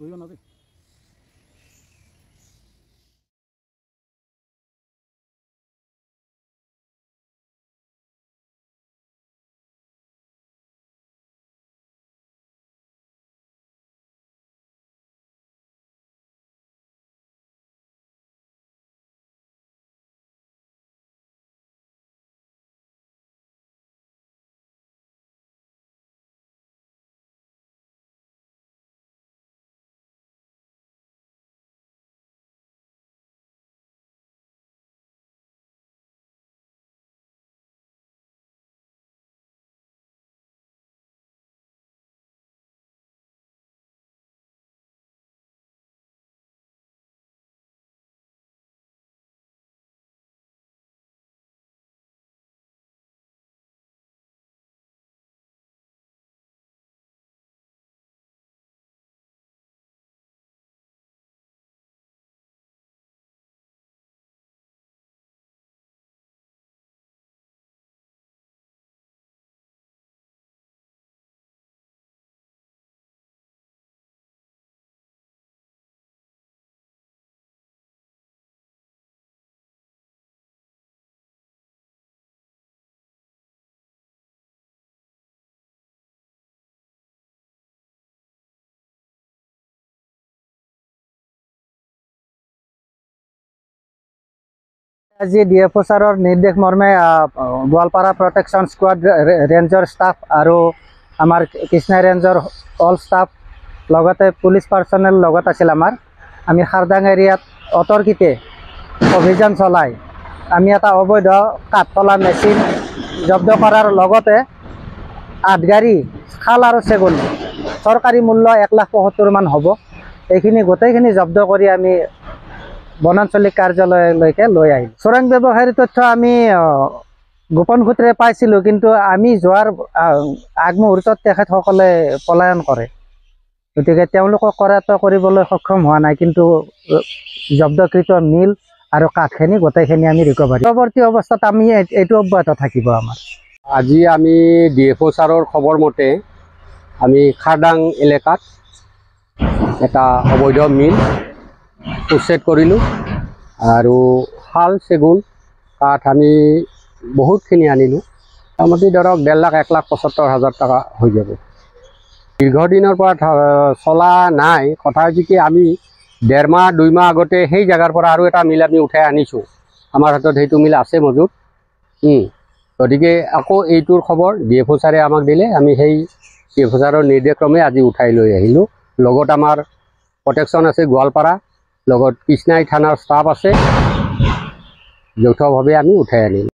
কইও না ৰে। আজি ডিএফও ছাৰৰ নিৰ্দেশ মৰ্মে গোৱালপাৰা প্ৰটেকশ্যন স্কোৱাড ৰেঞ্জৰ ষ্টাফ আৰু আমাৰ কৃষ্ণা ৰেঞ্জৰ অল ষ্টাফ লগতে পুলিচ পাৰ্চনেল লগত আছিল আমাৰ। আমি খাৰদাং এৰিয়াত অতৰ্কিতে অভিযান চলাই আমি এটা অবৈধ কাঠফলা মেচিন জব্দ কৰাৰ লগতে 8 গাড়ী খাল আৰু চেগুন চৰকাৰী মূল্য 1,75,000 মান হ'ব। এইখিনি গোটেইখিনি জব্দ কৰি আমি বনাঞ্চলিক কাৰ্যালয়লৈকে লৈ আহিল। চোৰাং ব্যৱসায়ীৰ তথ্য আমি গোপন সূত্ৰে পাইছিলোঁ, কিন্তু আমি যোৱাৰ আগমুহূৰ্তত তেখেতসকলে পলায়ন কৰে, গতিকে তেওঁলোকক কৰায়ত্ব কৰিবলৈ সক্ষম হোৱা নাই। কিন্তু জব্দকৃত মিল আৰু কাঠখিনি গোটেইখিনি আমি ৰিকভাৰী। পৰৱৰ্তী অৱস্থাত আমি এইটো অব্যাহত থাকিব আমাৰ। আজি আমি ডিএফও ছাৰৰ খবৰ মতে আমি খাৰদাং এলেকাত এটা অবৈধ মিল উচ্ছেদ কৰিলোঁ আৰু শাল চেগুন কাঠ আমি বহুতখিনি আনিলোঁ। মোটামুটি ধৰক 1,50,000-1,75,000 টকা হৈ যাব। দীৰ্ঘদিনৰ পৰা চলা নাই। কথা হৈছে কি, আমি 1.5 মাহ 2 মাহ আগতে সেই জেগাৰ পৰা আৰু এটা মিল আমি উঠাই আনিছোঁ। আমাৰ হাতত সেইটো মিল আছে মজুত। গতিকে আকৌ এইটোৰ খবৰ ডিএফও ছাৰে আমাক দিলে, আমি সেই ডিএফও ছাৰৰ নিৰ্দেশক্ৰমে আজি উঠাই লৈ আহিলোঁ। লগত আমাৰ প্ৰটেকশ্যন আছে গোৱালপাৰা, লগত কৃষ্ণাই থানাৰ ষ্টাফ আছে, যৌথভাৱে আমি উঠাই আনিলোঁ।